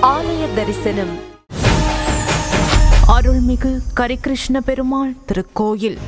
ஆலய தரிசனம். அருள்மிகு கரிகிருஷ்ண பெருமாள் திருக்கோயில்.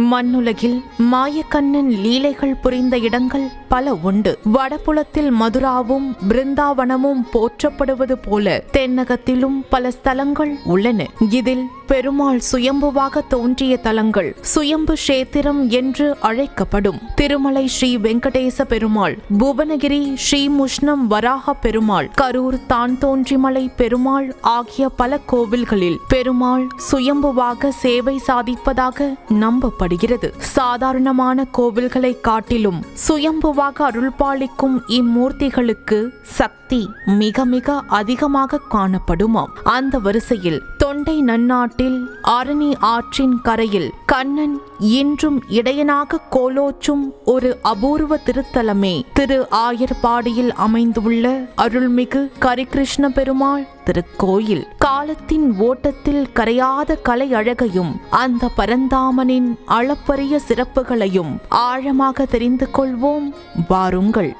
மண்ணுலகில் மாயக்கண்ணன் லீலைகள் புரிந்த இடங்கள் பல உண்டு. வடபுலத்தில் மதுராவும் பிருந்தாவனமும் போற்றப்படுவது போல தென்னகத்திலும் பல ஸ்தலங்கள் உள்ளன. இதில் பெருமாள் சுயம்புவாக தோன்றிய தலங்கள் சுயம்பு கஷேத்திரம் என்று அழைக்கப்படும். திருமலை ஸ்ரீ வெங்கடேச பெருமாள், புவனகிரி ஸ்ரீ முஷ்ணம் வராக பெருமாள், கரூர் தான் தோன்றிமலை பெருமாள் ஆகிய பல கோவில்களில் பெருமாள் சுயம்புவாக சேவை சாதிப்பதாக நம்பப்படுகிறது. சாதாரணமான கோவில்களை காட்டிலும் சுயம்புவாக அருள்பாலிக்கும் இம்மூர்த்திகளுக்கு சக்தி மிக மிக அதிகமாக காணப்படுமாம். அந்த வரிசையில் தொண்டை நன்னாட்டில் ஆரணி ஆற்றின் கரையில் கண்ணன் இன்றும் இடையனாக கோலோச்சும் ஒரு அபூர்வ திருத்தலமே திரு ஆயர்பாடியில் அமைந்துள்ள அருள்மிகு கரிகிருஷ்ண பெருமாள் திருக்கோயில். காலத்தின் ஓட்டத்தில் கரையாத கலை அழகையும் அந்த பரந்தாமனின் அளப்பரிய சிறப்புகளையும் ஆழமாக தெரிந்து கொள்வோம் வாருங்கள்.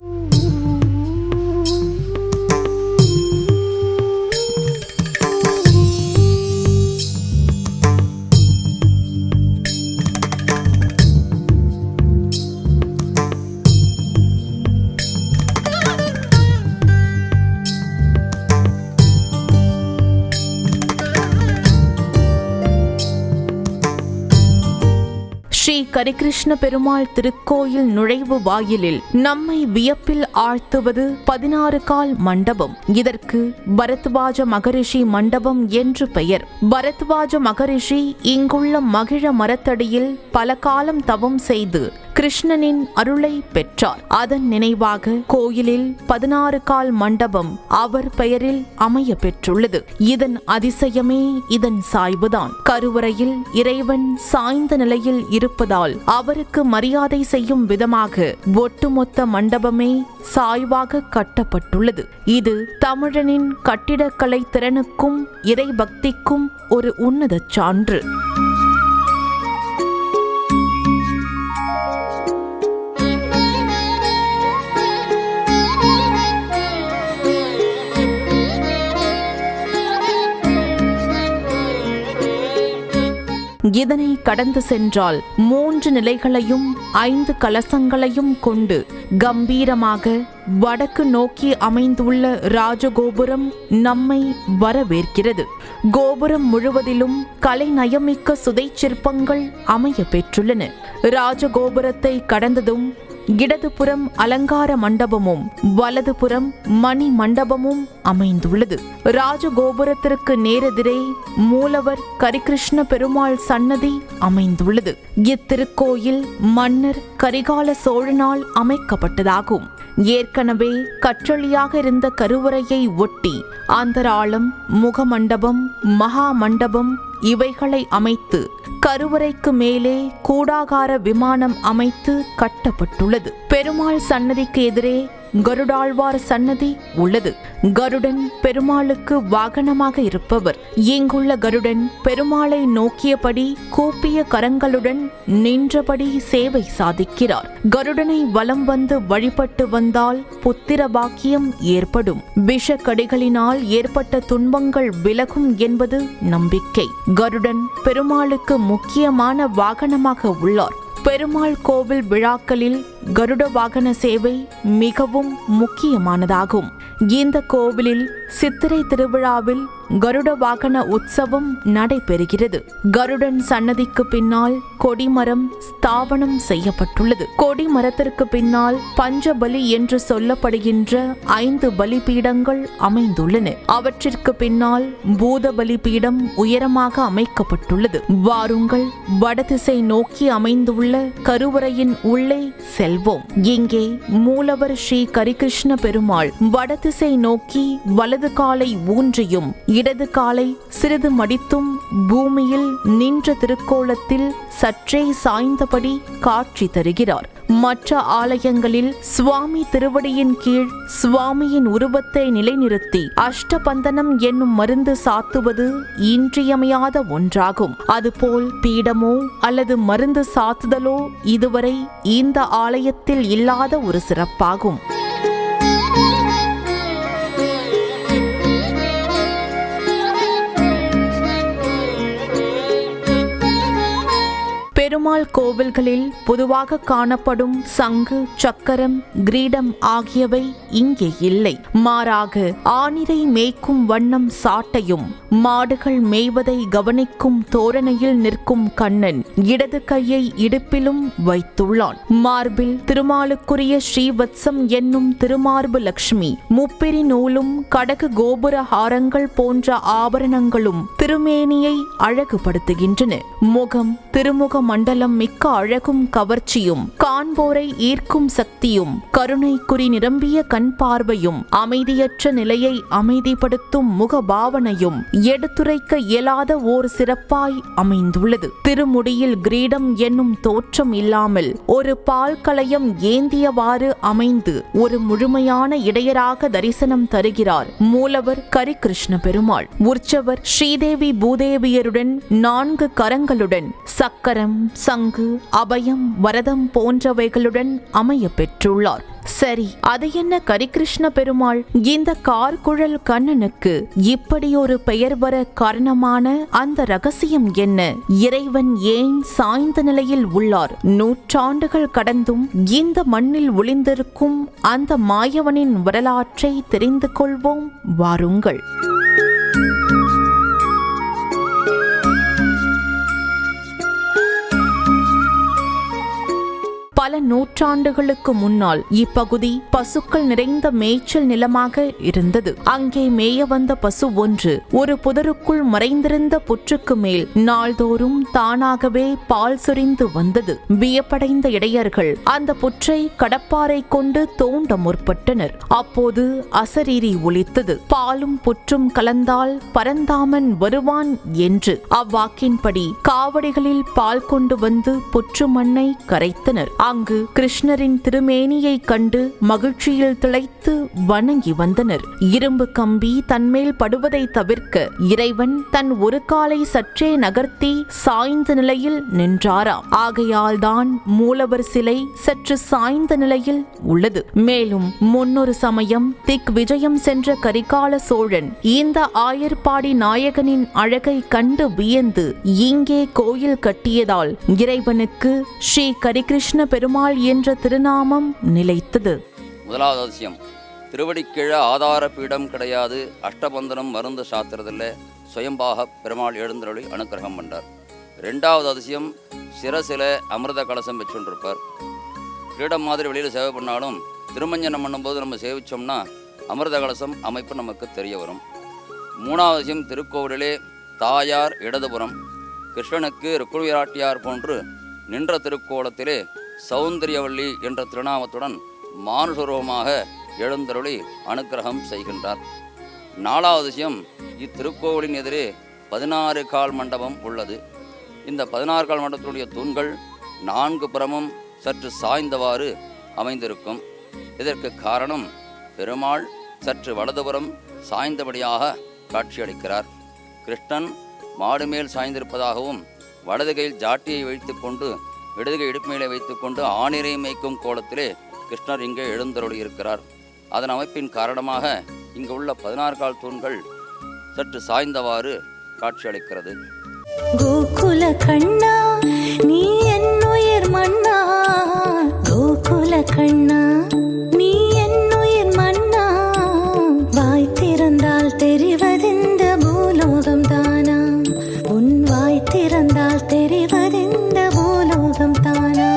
ஸ்ரீ கரிகிருஷ்ண பெருமாள் திருக்கோயில் நுழைவு வாயிலில் நம்மை வியப்பில் ஆழ்த்துவது 16 கால் மண்டபம். இதற்கு பரத்வாஜ மகரிஷி மண்டபம் என்று பெயர். பரத்வாஜ மகரிஷி இங்குள்ள மகிழ மரத்தடியில் பல காலம் தவம் செய்து கிருஷ்ணனின் அருளை பெற்றார். அதன் நினைவாக கோயிலில் 16 கால் மண்டபம் அவர் பெயரில் அமைய பெற்றுள்ளது. இதன் அதிசயமே இதன் சாய்வுதான். கருவறையில் இறைவன் சாய்ந்த நிலையில் இருப்பதால் அவருக்கு மரியாதை செய்யும் விதமாக ஒட்டுமொத்த மண்டபமே சாய்வாக கட்டப்பட்டுள்ளது. இது தமிழனின் கட்டிடக்கலை திறனுக்கும் இறை பக்திக்கும் ஒரு உன்னத சான்று. இதனை கடந்து சென்றால் 3 நிலைகளையும் 5 கலசங்களையும் கொண்டு கம்பீரமாக வடக்கு நோக்கி அமைந்துள்ள ராஜகோபுரம் நம்மை வரவேற்கிறது. கோபுரம் முழுவதிலும் கலை நயமிக்க சுதை சிற்பங்கள் அமைய பெற்றுள்ளன. ராஜகோபுரத்தை கடந்ததும் இடதுபுறம் அலங்கார மண்டபமும் வலதுபுறம் மணி மண்டபமும் அமைந்துள்ளது. ராஜகோபுரத்திற்கு நேரெதிரே மூலவர் கரிகிருஷ்ண பெருமாள் சன்னதி அமைந்துள்ளது. இத்திருக்கோயில் மன்னர் கரிகால சோழனால் அமைக்கப்பட்டதாகும். ஏற்கனவே கற்றளியாக இருந்த கருவறையை ஒட்டி ஆந்தராளம், முகமண்டபம், மகா மண்டபம் இவைகளை அமைத்து கருவறைக்கு மேலே கூடாகார விமானம் அமைத்து கட்டப்பட்டுள்ளது. பெருமாள் சன்னதிக்கு எதிரே கருடாழ்வார் சன்னதி உள்ளது. கருடன் பெருமாளுக்கு வாகனமாக இருப்பவர். இங்குள்ள கருடன் பெருமாளை நோக்கியபடி கூப்பிய கரங்களுடன் நின்றபடி சேவை சாதிக்கிறார். கருடனை வலம் வந்து வழிபட்டு வந்தால் புத்திர பாக்கியம் ஏற்படும். விஷக்கடிகளினால் ஏற்பட்ட துன்பங்கள் விலகும் என்பது நம்பிக்கை. கருடன் பெருமாளுக்கு முக்கியமான வாகனமாக உள்ளார். பெருமாள் கோவில் விழாக்களில் கருட வாகன சேவை மிகவும் முக்கியமானதாகும். இந்த கோவிலில் சித்திரை திருவிழாவில் கருட வாகன உற்சவம் நடைபெறுகிறது. கருடன் சன்னதிக்கு பின்னால் கொடிமரம் ஸ்தாபனம் செய்யப்பட்டுள்ளது. கொடிமரத்திற்கு பின்னால் பஞ்சபலி என்று சொல்லப்படுகின்ற 5 பலிபீடங்கள் அமைந்துள்ளன. அவற்றிற்கு பின்னால் பூத பலிபீடம் உயரமாக அமைக்கப்பட்டுள்ளது. வாருங்கள், வடதிசை நோக்கி அமைந்துள்ள கருவறையின் உள்ளே செல்வோம். இங்கே மூலவர் ஸ்ரீ கரிகிருஷ்ண பெருமாள் வடதிசை நோக்கி வலது காலை ஊன்றியும் இடது காலை சிறிது மடித்தும் பூமியில் நின்ற திருக்கோலத்தில் சற்றே சாய்ந்தபடி காட்சி தருகிறார். மற்ற ஆலயங்களில் சுவாமி திருவடியின் கீழ் சுவாமியின் உருவத்தை நிலைநிறுத்தி அஷ்டபந்தனம் என்னும் மருந்து சாத்துவது இன்றியமையாத ஒன்றாகும். அதுபோல் பீடமோ அல்லது மருந்து சாத்துதலோ இதுவரை இந்த ஆலயத்தில் இல்லாத ஒரு சிறப்பாகும். பெருமாள் கோவில்களில் பொதுவாக காணப்படும் சங்கு, சக்கரம், கிரீடம் ஆகியவை இங்கே இல்லை. மாறாக ஆனிரை மேய்க்கும் வண்ணம் சாட்டையும், மாடுகள் மேய்வதை கவனிக்கும் தோரணையில் நிற்கும் கண்ணன் இடது கையை இடுப்பிலும் வைத்துள்ளான். மார்பில் திருமாலுக்குரிய ஸ்ரீவத்சம் என்னும் திருமார்பு லட்சுமி, முப்பிரி நூலும் கடகு கோபுர ஹாரங்கள் போன்ற ஆபரணங்களும் திருமேனியை அழகுபடுத்துகின்றன. முகம் திருமுக மண்டலம் மிக்க அழகும் கவர்ச்சியும், காண்போரை ஈர்க்கும் சக்தியும், கருணை குறி நிரம்பிய கண் பார்வையும், அமைதியற்ற நிலையை அமைதிப்படுத்தும் முக பாவனையும் எடுத்துரைக்க இயலாத ஓர் சிறப்பாய் அமைந்துள்ளது. திருமுடியில் கிரீடம் என்னும் தோற்றம் இல்லாமல் ஒரு பால் கலயம் ஏந்தியவாறு அமைந்து ஒரு முழுமையான இடையராக தரிசனம் தருகிறார் மூலவர் கரிகிருஷ்ண பெருமாள். உற்சவர் ஸ்ரீதேவி பூதேவியருடன் 4 கரங்களுடன் சக்கரம், சங்கு, அபயம், வரதம் போன்றவைகளுடன் அமைய பெற்றுள்ளார். சரி, அது என்ன கரிகிருஷ்ண பெருமாள் இந்த கார்குழல் கண்ணனுக்கு இப்படி ஒரு பெயர் வர காரணமான அந்த ரகசியம் என்ன? இறைவன் ஏன் சாய்ந்த நிலையில் உள்ளார்? நூற்றாண்டுகள் கடந்தும் இந்த மண்ணில் ஒளிந்திருக்கும் அந்த மாயவனின் வரலாற்றை தெரிந்து கொள்வோம் வாருங்கள். பல நூற்றாண்டுகளுக்கு முன்னால் இப்பகுதி பசுக்கள் நிறைந்த மேய்ச்சல் நிலமாக இருந்தது. அங்கே மேய வந்த பசு ஒன்று ஒரு புதருக்குள் மறைந்திருந்த புற்றுக்கு மேல் நாள்தோறும் தானாகவே பால் சொரிந்து வந்தது. வியப்படைந்த இடையர்கள் அந்த புற்றை கடப்பாரை கொண்டு தோண்ட முற்பட்டனர். அப்போது அசரீரி ஒலித்தது. பாலும் புற்றும் கலந்தால் பரந்தாமன் வருவான் என்று. அவ்வாக்கின்படி காவடிகளில் பால் கொண்டு வந்து புற்று மண்ணை கரைத்தனர். அங்கு கிருஷ்ணரின் திருமேனியை கண்டு மகிழ்ச்சியில் திளைத்து வணங்கி வந்தனர். இரும்பு கம்பி தன்மேல் படுவதை தவிர்க்க இறைவன் தன் ஒரு காலை சற்றே நகர்த்தி சாய்ந்த நிலையில் நின்றாராம். ஆகையால் தான் மூலவர் சிலை சற்று சாய்ந்த நிலையில் உள்ளது. மேலும் முன்னொரு சமயம் திக் விஜயம் சென்ற கரிகால சோழன் இந்த ஆயர்பாடி நாயகனின் அழகை கண்டு வியந்து இங்கே கோயில் கட்டியதால் இறைவனுக்கு ஸ்ரீ கரிகிருஷ்ண பெருமாள் என்ற திருநாமம் நிலைத்தது. முதலாவது அதிசயம், திருவடிக்கீழ ஆதார பீடம் கிடையாது, அஷ்டபந்தனம் மருந்து சாத்திரதில்ல, சுயம்பாக பெருமாள் எழுந்தருளி அனுக்கிரகம் பண்ணார். 2வது அதிசயம், சிரசில அமிர்த கலசம் வச்சுருப்பார். கிரீடம் மாதிரி வெளியில் சேவை பண்ணாலும் திருமஞ்சனம் பண்ணும்போது நம்ம சேவிச்சோம்னா அமிர்த கலசம் அமைப்பு நமக்கு தெரிய வரும். 3வது அதிசயம், திருக்கோவிலே தாயார் இடதுபுறம், கிருஷ்ணனுக்கு ருக்மிணிராட்டியார் போன்று நின்ற திருக்கோலத்திலே சௌந்தரியவல்லி என்ற திருநாமத்துடன் மானுஷரூபமாக எழுந்தருளி அனுக்கிரகம் செய்கின்றார். 4வது விஷயம், இத்திருக்கோவிலின் எதிரே 16 கால் மண்டபம் உள்ளது. இந்த 16 கால் மண்டபத்துடைய தூண்கள் 4 புறமும் சற்று சாய்ந்தவாறு அமைந்திருக்கும். இதற்கு காரணம் பெருமாள் சற்று வலதுபுறம் சாய்ந்தபடியாக காட்சியளிக்கிறார். கிருஷ்ணன் மாடு மேல் சாய்ந்திருப்பதாகவும் வலது கையில் ஜாட்டியை வைத்துக்கொண்டு இடதுகை இடுப்பு மேலே வைத்துக்கொண்டு ஆணிரை மேய்க்கும் கோலத்திலே கிருஷ்ணர் இங்கே எழுந்தருளி இருக்கிறார். அதன் அமைப்பின் காரணமாக இங்கு உள்ள 16 கால் தூண்கள் சற்று சாய்ந்தவாறு காட்சியளிக்கிறது. கோகுல கண்ணா நீ என்னுயிர் மன்னா, கோகுல கண்ணா நீ என்னுயிர் மன்னா, வாய் திறந்தால் தெரிவதெந்த பூலோகம் தானா, உன் வாய் திறந்தால் தெரிவதெந்த பூலோகம் தானா.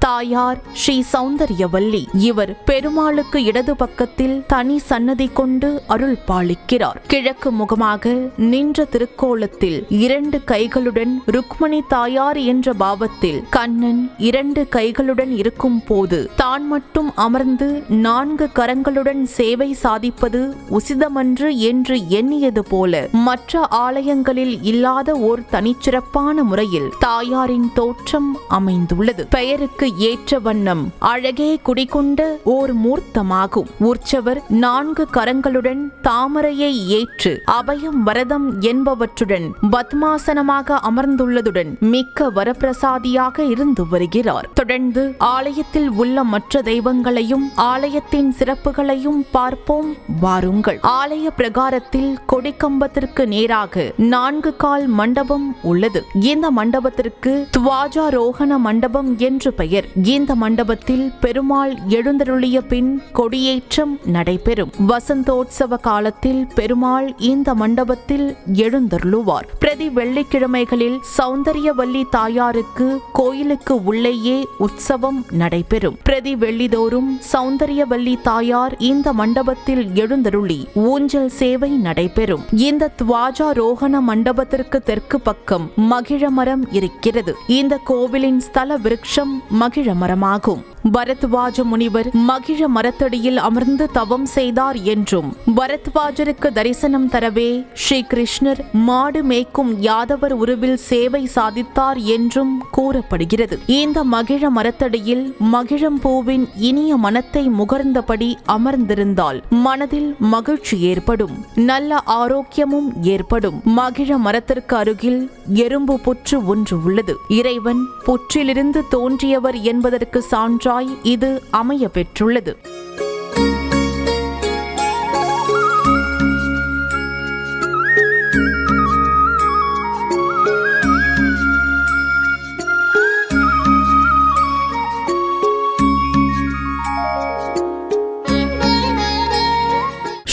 தாயார் ஸ்ரீ சௌந்தரியவல்லி. இவர் பெருமாளுக்கு இடது பக்கத்தில் தனி சன்னதி கொண்டு அருள் பாலிக்கிறார். கிழக்கு முகமாக நின்ற திருக்கோலத்தில் 2 கைகளுடன் ருக்மணி தாயார் என்ற பாவத்தில் கண்ணன் 2 கைகளுடன் இருக்கும் போது தான் மட்டும் அமர்ந்து 4 கரங்களுடன் சேவை சாதிப்பது உசிதமன்று என்று எண்ணியது போல மற்ற ஆலயங்களில் இல்லாத ஓர் தனிச்சிறப்பான முறையில் தாயாரின் தோற்றம் அமைந்துள்ளது. பெயருக்கு ஏற்ற வண்ணம் சிம்மாசனம் அழகே குடிகொண்ட ஓர் மூர்த்தமாகும். உற்சவர் 4 கரங்களுடன் தாமரையை ஏற்று அபயம் வரதம் என்பவற்றுடன் பத்மாசனமாக அமர்ந்துள்ளதுடன் மிக்க வரப்பிரசாதியாக இருந்து வருகிறார். தொடர்ந்து ஆலயத்தில் உள்ள மற்ற தெய்வங்களையும் ஆலயத்தின் சிறப்புகளையும் பார்ப்போம் வாருங்கள். ஆலய பிரகாரத்தில் கொடிக்கம்பத்திற்கு நேராக 4 கால் மண்டபம் உள்ளது. இந்த மண்டபத்திற்கு துவாஜாரோகண மண்டபம் என்று பெயர். இந்த மண்டபத்தில் பெருமாள் எழுந்தருளிய பின் கொடியேற்றம் நடைபெறும். வசந்தோற்சவ காலத்தில் பெருமாள் இந்த மண்டபத்தில் எழுந்தருளுவார். பிரதி வெள்ளிக்கிழமைகளில் சௌந்தரியவல்லி தாயாருக்கு கோயிலுக்கு உள்ளேயே உற்சவம் நடைபெறும். பிரதி வெள்ளிதோறும் சௌந்தரியவல்லி தாயார் இந்த மண்டபத்தில் எழுந்தருளி ஊஞ்சல் சேவை நடைபெறும். இந்த துவாஜாரோகண மண்டபத்திற்கு தெற்கு பக்கம் மகிழ மரம் இருக்கிறது. இந்த கோவிலின் ஸ்தல விருட்சம் மகிழ மரமாகும். பரத்வாஜ முனிவர் மகிழ மரத்தடியில் அமர்ந்து தவம் செய்தார் என்றும் பரத்வாஜருக்கு தரிசனம் தரவே ஸ்ரீ கிருஷ்ணர் மாடு மேய்க்கும் யாதவர் உருவில் சேவை சாதித்தார் என்றும் கூறப்படுகிறது. இந்த மகிழ மரத்தடியில் மகிழம்பூவின் இனிய மனத்தை முகர்ந்தபடி அமர்ந்திருந்தால் மனதில் மகிழ்ச்சி ஏற்படும், நல்ல ஆரோக்கியமும் ஏற்படும். மகிழ மரத்திற்கு அருகில் எறும்பு புற்று ஒன்று உள்ளது. இறைவன் புற்றிலிருந்து தோன்றியவர் என்பதற்கு சான்றாய் இது அமைய பெற்றுள்ளது.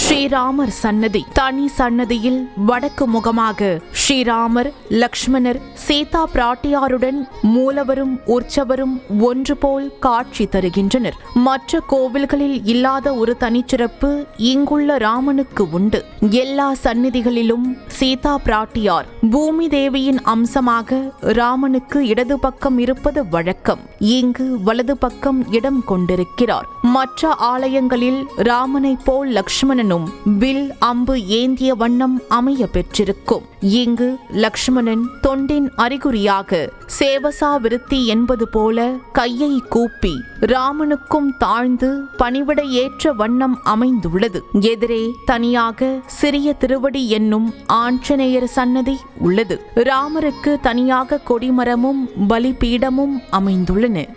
ஸ்ரீராமர் சன்னதி தனி சன்னதியில் வடக்கு முகமாக ஸ்ரீராமர், லக்ஷ்மணர், சீதா பிராட்டியாருடன் மூலவரும் உற்சவரும் ஒன்று போல் காட்சி தருகின்றனர். மற்ற கோவில்களில் இல்லாத ஒரு தனிச்சிறப்பு இங்குள்ள ராமனுக்கு உண்டு. எல்லா சந்நிதிகளிலும் சீதா பிராட்டியார் பூமி தேவியின் அம்சமாக ராமனுக்கு இடது பக்கம் இருப்பது வழக்கம். இங்கு வலது பக்கம் இடம் கொண்டிருக்கிறார். மற்ற ஆலயங்களில் ராமனை போல் லக்ஷ்மணனும் வில் அம்பு ஏந்திய வண்ணம் அமைய பெற்றிருக்கும். இங்கு லக்ஷ்மணன் தொண்டின் அறிகுறியாக சேவசா விருத்தி என்பது போல கையை கூப்பி ராமனுக்கும் தாழ்ந்து பணிவிட ஏற்ற வண்ணம் அமைந்துள்ளது. எதிரே தனியாக சிறிய திருவடி என்னும் ஆஞ்சநேயர் சன்னதி உள்ளது. ராமருக்கு தனியாக கொடிமரமும் பலிபீடமும் அமைந்துள்ளன.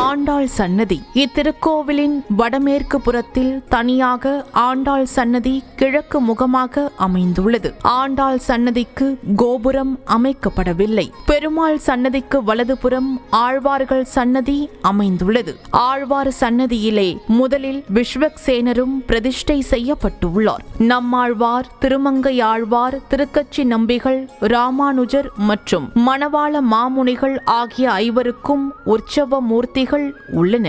ஆண்டாள் சன்னதி இத்திருக்கோவிலின் வடமேற்கு புறத்தில் தனியாக ஆண்டாள் சன்னதி கிழக்கு முகமாக அமைந்துள்ளது. ஆண்டாள் சன்னதிக்கு கோபுரம் அமைக்கப்படவில்லை. பெருமாள் சன்னதிக்கு வலதுபுறம் ஆழ்வார்கள் சன்னதி அமைந்துள்ளது. ஆழ்வார் சன்னதியிலே முதலில் விஸ்வக்சேனரும் பிரதிஷ்டை செய்யப்பட்டுள்ளார். நம்மாழ்வார், திருமங்கையாழ்வார், திருக்கச்சி நம்பிகள், ராமானுஜர் மற்றும் மணவாள மாமுனிகள் ஆகிய 5வருக்கும் உற்சவ மூர்த்திகள் உள்ளன.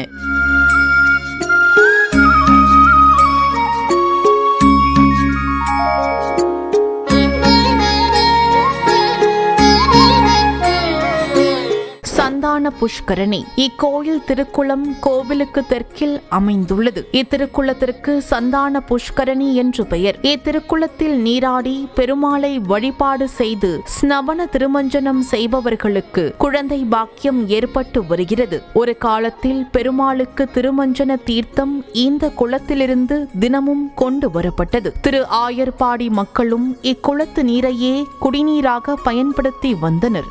சந்தான புஷ்கரணி இக்கோயில் திருக்குளம் கோவிலுக்கு தெற்கில் அமைந்துள்ளது. இத்திருக்குளத்திற்கு சந்தான புஷ்கரணி என்று பெயர். இத்திருக்குளத்தில் நீராடி பெருமாளை வழிபாடு செய்து ஸ்நவன திருமஞ்சனம் செய்பவர்களுக்கு குழந்தை பாக்கியம் ஏற்பட்டு வருகிறது. ஒரு காலத்தில் பெருமாளுக்கு திருமஞ்சன தீர்த்தம் இந்த குளத்திலிருந்து தினமும் கொண்டு வரப்பட்டது. திரு ஆயர்பாடி மக்களும் இக்குளத்து நீரையே குடிநீராக பயன்படுத்தி வந்தனர்.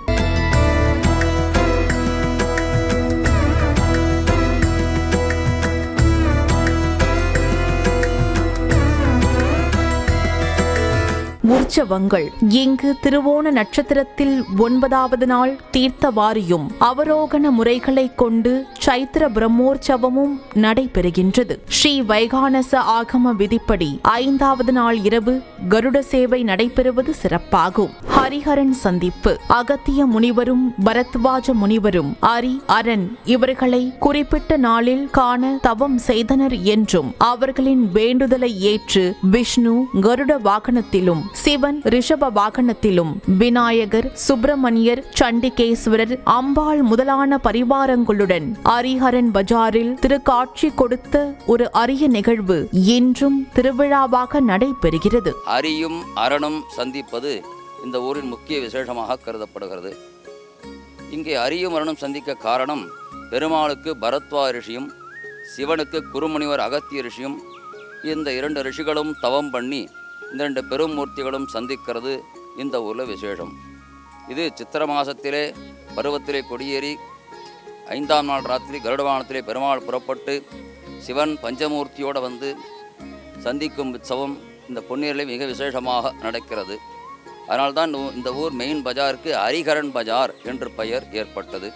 உற்சவங்கள் இங்கு திருவோண நட்சத்திரத்தில் 9வது நாள் தீர்த்தவாரியும் அவரோகண முறைகளை கொண்டு சைத்திர பிரம்மோற்சவமும் நடைபெறுகின்றது. ஸ்ரீ வைகானச ஆகம விதிப்படி 5வது நாள் இரவு கருட சேவை நடைபெறுவது சிறப்பாகும். ஹரிஹரன் சந்திப்பு அகத்திய முனிவரும் பரத்வாஜ முனிவரும் அரி, அரண் இவர்களை குறிப்பிட்ட நாளில் காண தவம் செய்தனர் என்றும் அவர்களின் வேண்டுதலை ஏற்று விஷ்ணு கருட வாகனத்திலும் சிவன் ரிஷப வாகனத்திலும், விநாயகர், சுப்பிரமணியர், சண்டிகேஸ்வரர், அம்பாள் முதலான பரிவாரங்களுடன் ஹரிஹரன் பஜாரில் திருக்காட்சி கொடுத்த ஒரு அரிய நிகழ்வு இன்றும் திருவிழாவாக நடைபெறுகிறது. அரியும் அரணும் சந்திப்பது இந்த ஊரின் முக்கிய விசேஷமாக கருதப்படுகிறது. இங்கே அரியும் அரணும் சந்திக்க காரணம், பெருமாளுக்கு பரத்வா ரிஷியும் சிவனுக்கு குருமுனிவர் அகத்திய ரிஷியும், இந்த 2 ரிஷிகளும் தவம் பண்ணி இந்த 2 பெரும் மூர்த்திகளும் சந்திக்கிறது இந்த ஊரில் விசேஷம். இது சித்திர மாதத்திலே பருவத்திலே கொடியேறி 5ஆம் நாள் ராத்திரி கருடவானத்திலே பெருமாள் புறப்பட்டு சிவன் பஞ்சமூர்த்தியோடு வந்து சந்திக்கும் உற்சவம் இந்த பொன்னேரிலே மிக விசேஷமாக நடக்கிறது. அதனால்தான் இந்த ஊர் மெயின் பஜாருக்கு ஹரிஹரன் பஜார் என்று பெயர் ஏற்பட்டது.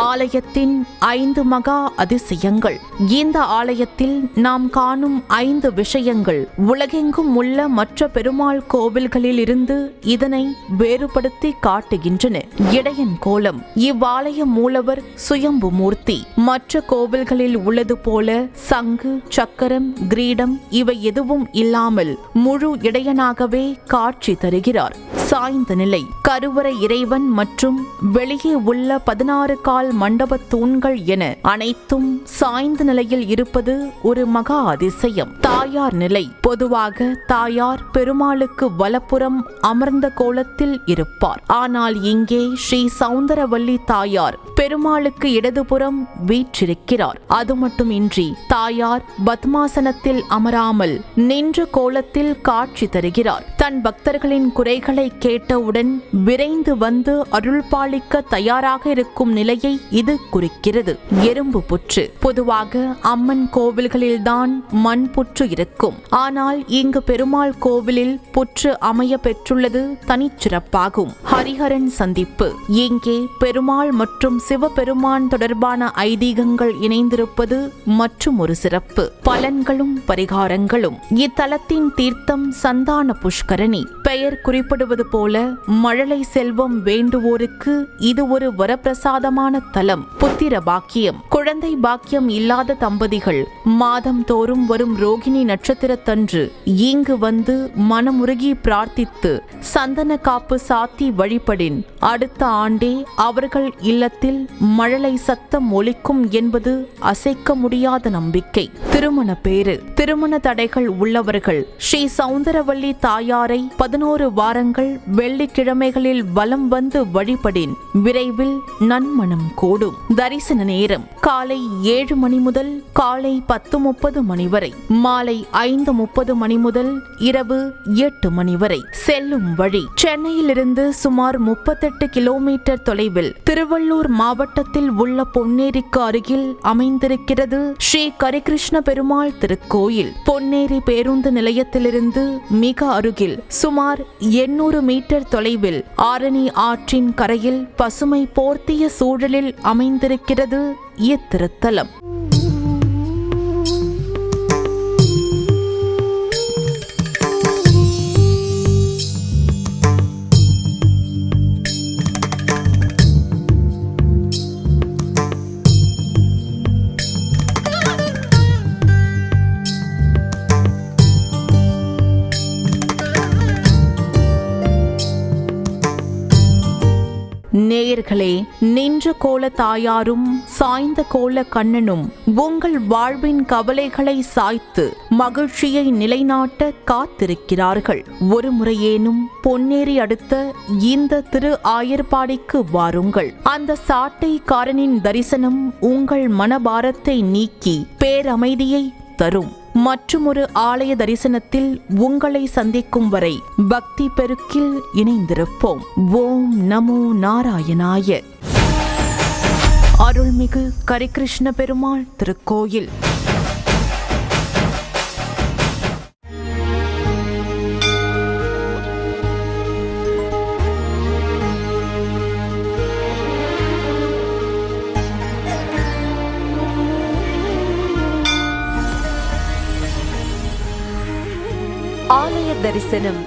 ஆலயத்தின் 5 மகா அதிசயங்கள். இந்த ஆலயத்தில் நாம் காணும் 5 விஷயங்கள் உலகெங்கும் உள்ள மற்ற பெருமாள் கோவில்களில் இருந்து இதனை வேறுபடுத்தி காட்டுகின்றன. இடையன் கோலம். இவ்வாலய மூலவர் சுயம்பு மூர்த்தி. மற்ற கோவில்களில் உள்ளது போல சங்கு, சக்கரம், கிரீடம் இவை எதுவும் இல்லாமல் முழு இடையனாகவே காட்சி தருகிறார். சாய்ந்த நிலை. கருவறை இறைவன் மற்றும் வெளியே உள்ள 16 கால் மண்டப தூண்கள் என அனைத்தும் சாய்ந்த நிலையில் இருப்பது ஒரு மகா அதிசயம். தாயார் நிலை. பொதுவாக தாயார் பெருமாளுக்கு வலப்புறம் அமர்ந்த கோலத்தில் இருப்பார். ஆனால் இங்கே ஸ்ரீ சௌந்தரவல்லி தாயார் பெருமாளுக்கு இடதுபுறம் வீற்றிருக்கிறார். அது மட்டுமின்றி தாயார் பத்மாசனத்தில் அமராமல் நின்ற கோலத்தில் காட்சி தருகிறார். தன் பக்தர்களின் குறைகளை கேட்டவுடன் விரைந்து வந்து அருள் பாலிக்க தயாராக இருக்கும் நிலையை இது குறிக்கிறது. எறும்பு புற்று. பொதுவாக அம்மன் கோவில்களில்தான் மண் புற்று இருக்கும். ஆனால் இங்கு பெருமாள் கோவிலில் புற்று அமைய பெற்றுள்ளது தனிச்சிறப்பாகும். ஹரிஹரன் சந்திப்பு. இங்கே பெருமாள் மற்றும் சிவபெருமான் தொடர்பான ஐதீகங்கள் இணைந்திருப்பது மற்றும் ஒரு சிறப்பு. பலன்களும் பரிகாரங்களும். இத்தலத்தின் தீர்த்தம் சந்தான புஷ்கரணி. பெயர் குறிப்பிடுவது போல மழலை செல்வம் வேண்டுவோருக்கு இது ஒரு வரப்பிரசாதமான தலம். புத்திர பாக்கியம். குழந்தை பாக்கியம் இல்லாத தம்பதிகள் மாதம் தோறும் வரும் ரோகிணி நட்சத்திரத்தன்று இங்கு வந்து மனமுருகி பிரார்த்தித்து சந்தன காப்பு சாத்தி வழிபடின் அடுத்த ஆண்டே அவர்கள் இல்லத்தில் மழலை சத்தம் ஒலிக்கும் என்பது அசைக்க முடியாத நம்பிக்கை. திருமண பேறு. திருமண தடைகள் உள்ளவர்கள் ஸ்ரீ சௌந்தரவல்லி தாயாரை 11 வாரங்கள் வெள்ளிக்கிழமைகளில் வலம் வந்து வழிபடின் விரைவில் நன்மணம் கூடும். தரிசன நேரம் காலை 7 மணி முதல் காலை 10:30 மணி வரை, மாலை 5:30 மணி முதல் இரவு 8 மணி வரை. செல்லும் வழி சென்னையிலிருந்து சுமார் 38 கிலோமீட்டர் தொலைவில் திருவள்ளூர் மாவட்டத்தில் உள்ள பொன்னேரிக்கு அருகில் அமைந்திருக்கிறது ஸ்ரீ கரிகிருஷ்ண பெருமாள் திருக்கோயில். பொன்னேரி பேருந்து நிலையத்திலிருந்து மிக அருகில் சுமார் 800 மீட்டர் தொலைவில் ஆரணி ஆற்றின் கரையில் பசுமை போர்த்திய சூழலில் அமைந்திருக்கிறது இத்திருத்தலம். நேயர்களே, நின்ற கோல தாயாரும் சாய்ந்த கோல கண்ணனும் உங்கள் வாழ்வின் கவலைகளை சாய்த்து மகிழ்ச்சியை நிலைநாட்ட காத்திருக்கிறார்கள். ஒரு முறையேனும் பொன்னேரி அடுத்த இந்த திரு ஆயர்பாடிக்கு வாருங்கள். அந்த சாட்டைக்காரனின் தரிசனம் உங்கள் மனபாரத்தை நீக்கி பேரமைதியை தரும். மற்றுமொரு ஆலய தரிசனத்தில் உங்களை சந்திக்கும் வரை பக்தி பெருக்கில் இணைந்திருப்போம். ஓம் நமோ நாராயணாய. அருள்மிகு கரிகிருஷ்ண பெருமாள் திருக்கோயில். ஆலய தரிசனம்.